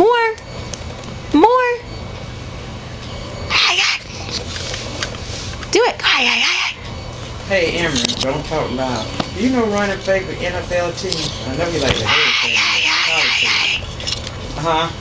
More. More. Hi, hi. Do it. Hi, hi, hi, hi. Hey, Emery, don't talk loud. Do you know running favorite NFL team? I know you like the Hurricanes. Hi, hi, hi, hi, hi. Uh-huh.